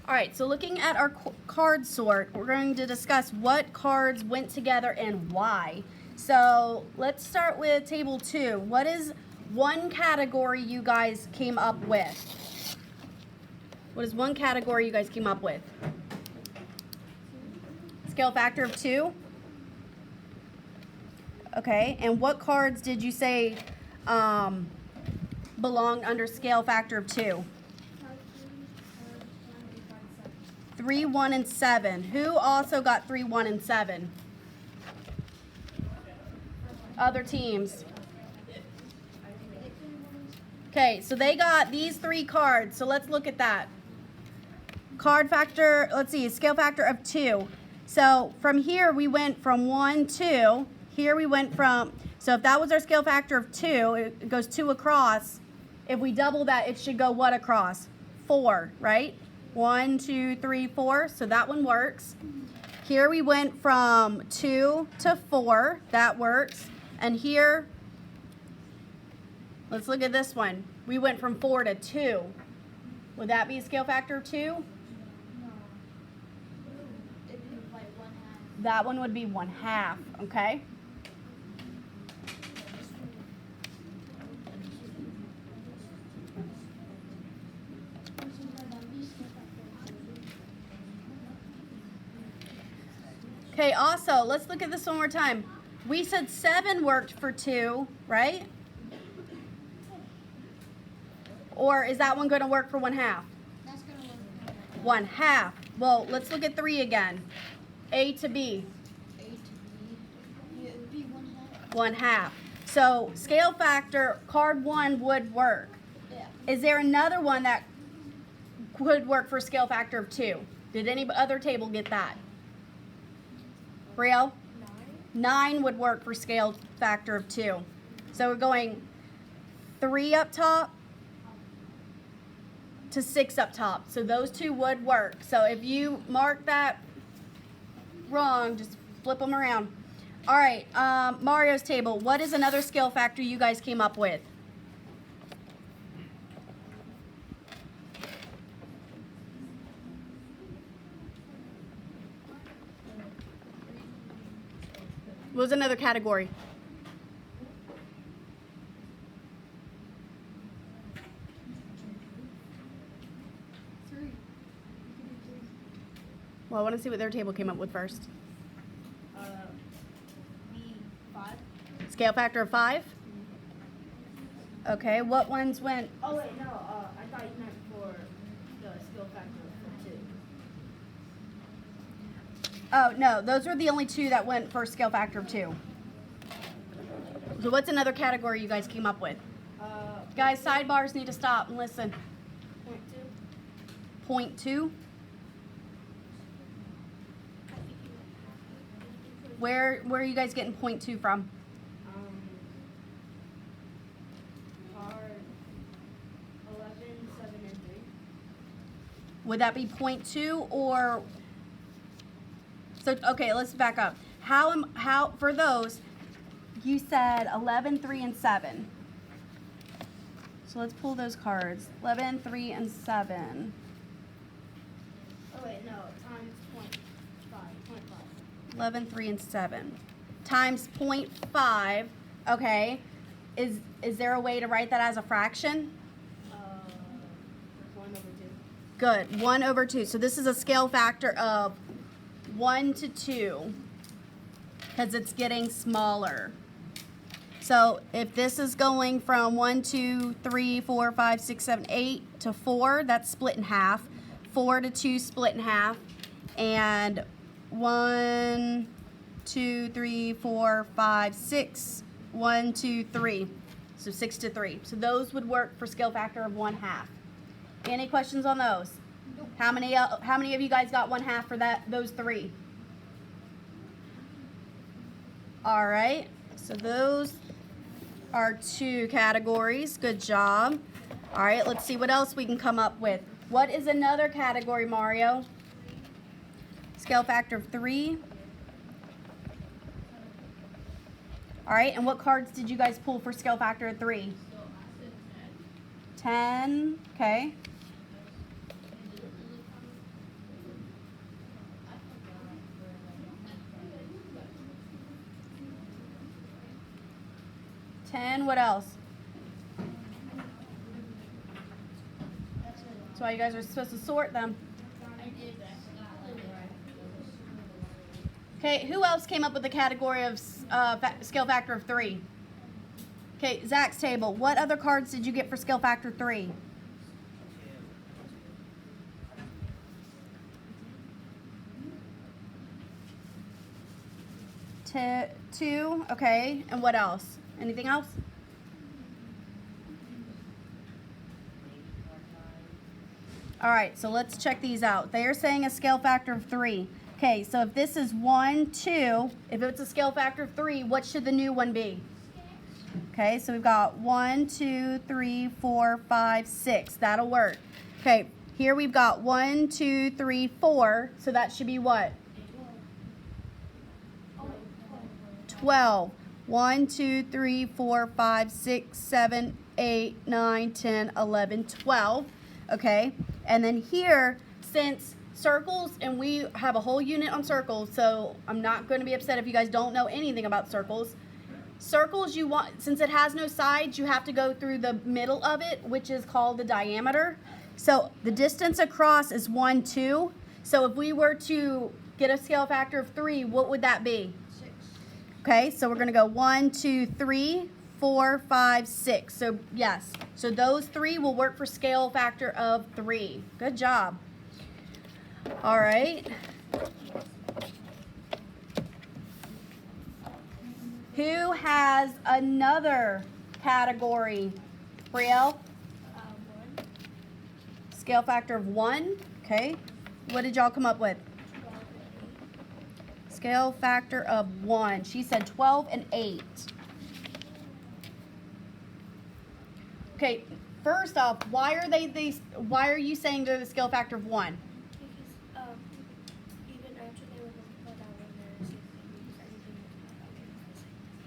All right, so looking at our card sort, we're going to discuss what cards went together and why. So let's start with table 2. What is one category you guys came up with? What is one category you guys came up with? Scale factor of 2? Okay, and what cards did you say belonged under scale factor of 2? 3, 1, and 7. Who also got 3, 1, and 7? Other teams. Okay, so they got these 3 cards. So let's look at that. Card factor, let's see, scale factor of 2. So from here we went from 1, 2. Here we went from, so if that was our scale factor of 2, it goes 2 across. If we double that, it should go what across? 4, right? 1, 2, 3, 4. So that one works. Here we went from 2 to 4. That works. And here, let's look at this one. We went from 4 to 2. Would that be a scale factor of 2? No. It'd be like 1/2. That one would be 1/2, okay? Okay, also, let's look at this one more time. We said 7 worked for 2, right? Or is that one going to work for 1/2? That's gonna work. 1/2. Well, let's look at 3 again. A to B. A to B. Yeah, it would be 1/2. 1/2. So scale factor, card 1 would work. Yeah. Is there another one that could work for scale factor of 2? Did any other table get that? Brielle? 9 would work for scale factor of 2. So we're going 3 up top to 6 up top. So those 2 would work. So if you mark that wrong, just flip them around. All right, Mario's table. What is another scale factor you guys came up with? What was another category? Three. Well, I want to see what their table came up with first. B5. Scale factor of 5? Okay, what ones went? Oh wait, no. I thought you meant for the skill factor for 2. Oh, no, those were the only 2 that went for scale factor of 2. So what's another category you guys came up with? Guys, sidebars need to stop and listen. 0.2. 0.2? Where are you guys getting 0.2 from? Card 11, 7, and 3. Would that be 0.2 or? So okay, let's back up. How for those? You said 11, 3, and 7. So let's pull those cards. 11, 3, and 7. Oh wait, no. Times 0.5. 0.5. 11, 3, and 7 times 0.5. Okay, is there a way to write that as a fraction? 1 over 2. Good, 1 over 2. So this is a scale factor of 1 to 2 because it's getting smaller. So if this is going from 1, 2, 3, 4, 5, 6, 7, 8 to 4, that's split in half. 4 to 2 split in half. And 1, 2, 3, 4, 5, 6, 1, 2, 3. So 6 to 3. So those would work for scale factor of 1/2. Any questions on those? Nope. How many of you guys got 1/2 for those 3? All right. So those are 2 categories. Good job. All right, let's see what else we can come up with. What is another category, Mario? Scale factor of 3. All right, and what cards did you guys pull for scale factor of 3? 10, okay. 10, what else? That's why you guys are supposed to sort them. I did that. Okay, who else came up with the category of scale factor of 3? Okay, Zach's table. What other cards did you get for scale factor 3? Two, okay, and what else? Anything else? All right, so let's check these out. They are saying a scale factor of 3. Okay, so if this is 1, 2, if it's a scale factor of 3, what should the new one be? Okay, so we've got 1, 2, 3, 4, 5, 6. That'll work. Okay, here we've got 1, 2, 3, 4. So that should be what? 12. 1, 2, 3, 4, 5, 6, 7, 8, 9, 10, 11, 12. Okay, and then here, since circles, and we have a whole unit on circles, so I'm not going to be upset if you guys don't know anything about circles. Circles, you want, since it has no sides, you have to go through the middle of it, which is called the diameter. So the distance across is 1, 2. So if we were to get a scale factor of 3, what would that be? 6. Okay, so we're going to go 1, 2, 3, 4, 5, 6. So yes, so those 3 will work for scale factor of 3. Good job. All right. Who has another category? Brielle? 1. Scale factor of 1. Okay. What did y'all come up with? 12. Scale factor of 1. She said 12 and 8. Okay, first off, why are you saying they're the scale factor of 1? Because even after they were multiplied by 1, there's everything multiplied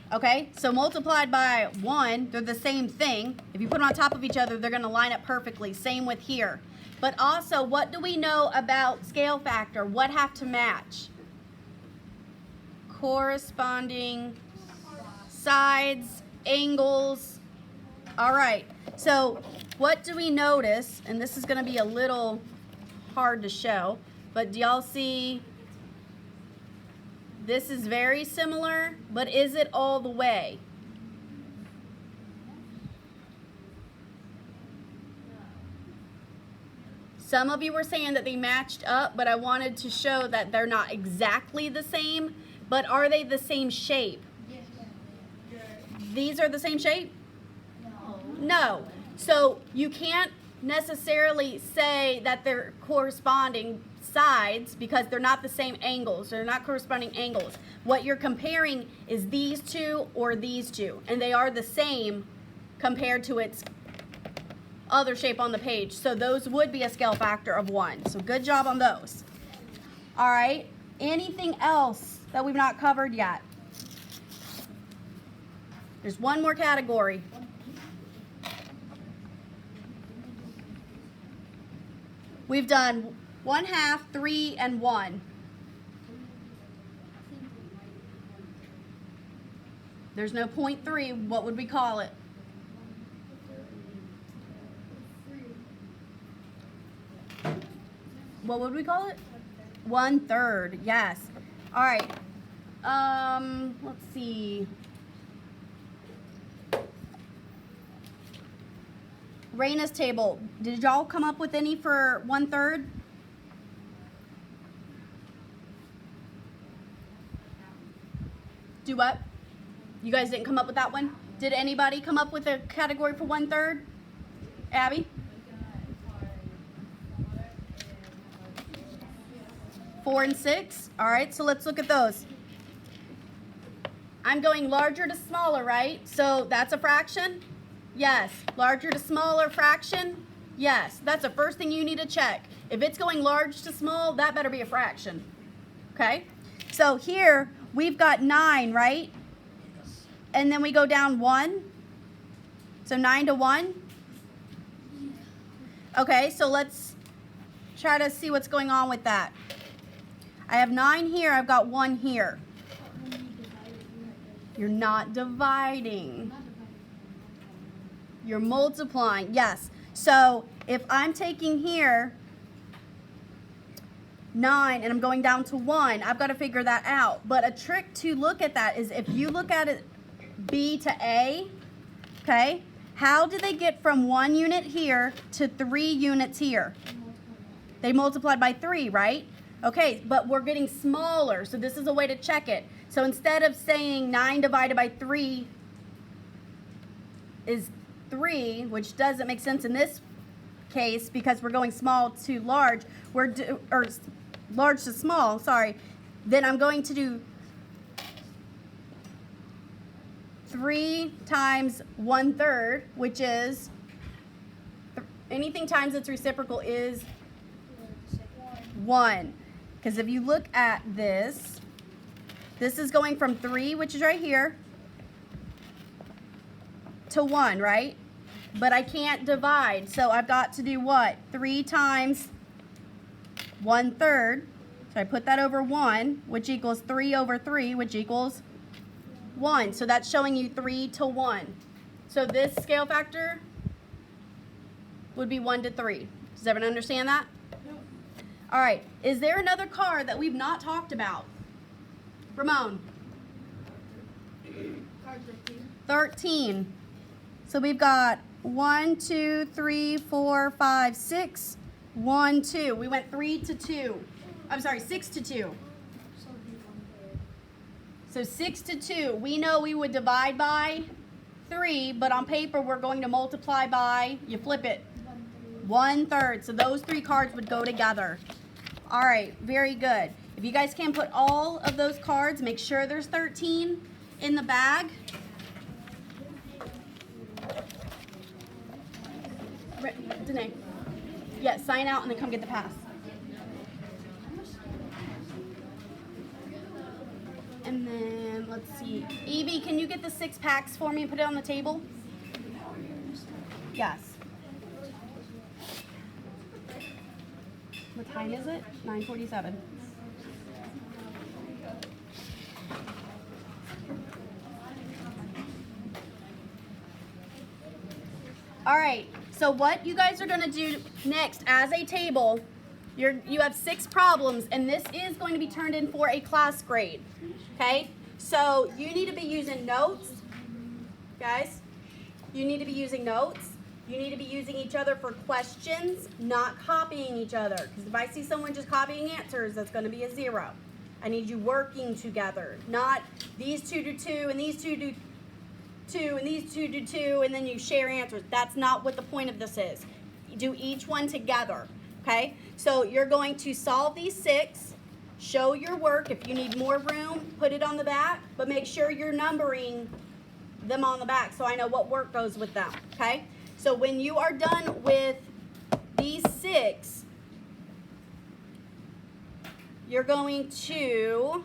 by 1. Okay, so multiplied by 1, they're the same thing. If you put them on top of each other, they're going to line up perfectly. Same with here. But also, what do we know about scale factor? What have to match? Corresponding sides, angles. All right, so what do we notice? And this is going to be a little hard to show, but do y'all see? This is very similar, but is it all the way? Some of you were saying that they matched up, but I wanted to show that they're not exactly the same, but are they the same shape? Yes. These are the same shape? No. No. So you can't necessarily say that they're corresponding sides because they're not the same angles. They're not corresponding angles. What you're comparing is these two or these two, and they are the same compared to its other shape on the page. So those would be a scale factor of 1. So good job on those. All right. Anything else that we've not covered yet? There's one more category. We've done 1/2, 3, and 1. There's no 0.3. What would we call it? What would we call it? 1/3. Yes. All right. Let's see. Raina's table. Did y'all come up with any for 1/3? Do what? You guys didn't come up with that one? Did anybody come up with a category for 1/3? Abby? 4 and 6. All right, so let's look at those. I'm going larger to smaller, right? So that's a fraction? Yes. Larger to smaller fraction? Yes. That's the first thing you need to check. If it's going large to small, that better be a fraction. Okay? So here we've got 9, right? And then we go down 1. So 9 to 1. Okay, so let's try to see what's going on with that. I have 9 here, I've got 1 here. You're not dividing. You're multiplying, yes. So if I'm taking here 9 and I'm going down to 1, I've got to figure that out. But a trick to look at that is if you look at it B to A, okay, how do they get from 1 unit here to 3 units here? They multiplied by 3, right? Okay, but we're getting smaller, so this is a way to check it. So instead of saying 9 divided by 3 is 3, which doesn't make sense in this case because we're going small to large, or large to small, sorry, then I'm going to do 3 times 1/3, which is, anything times its reciprocal is 1. Because if you look at this, this is going from 3, which is right here, to 1, right? But I can't divide, so I've got to do what? 3 times 1/3. So I put that over 1, which equals 3 over 3, which equals 1. So that's showing you 3 to 1. So this scale factor would be 1 to 3. Does everyone understand that? All right, is there another card that we've not talked about? Ramon? Card 13. 13. So we've got 1, 2, 3, 4, 5, 6, 1, 2. We went 3 to 2. I'm sorry, 6 to 2. So it'd be 1/3. So 6 to 2. We know we would divide by 3, but on paper we're going to multiply by, you flip it, 1/3. So those 3 cards would go together. All right, very good. If you guys can put all of those cards, make sure there's 13 in the bag. Danae. Yeah, sign out and then come get the pass. And then, let's see. Evie, can you get the 6 packs for me and put it on the table? Yes. What time is it? 9:47. All right, so what you guys are gonna do next as a table, you have 6 problems, and this is going to be turned in for a class grade, okay? So you need to be using notes, guys. You need to be using notes. You need to be using each other for questions, not copying each other. Because if I see someone just copying answers, that's gonna be a 0. I need you working together, not these 2 do 2 and these 2 do 2 and these 2 do 2 and then you share answers. That's not what the point of this is. You do each one together, okay? So you're going to solve these 6, show your work. If you need more room, put it on the back, but make sure you're numbering them on the back so I know what work goes with them, okay? So when you are done with these 6, you're going to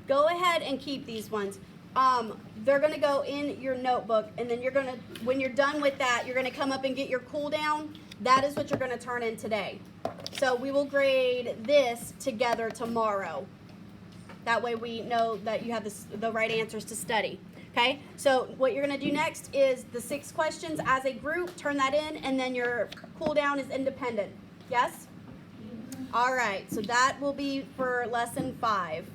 go ahead and keep these ones. They're going to go in your notebook, and then you're going to, when you're done with that, you're going to come up and get your cool down. That is what you're going to turn in today. So we will grade this together tomorrow. That way we know that you have the right answers to study. Okay, so what you're going to do next is the 6 questions as a group, turn that in, and then your cool down is independent. Yes? All right, so that will be for lesson 5.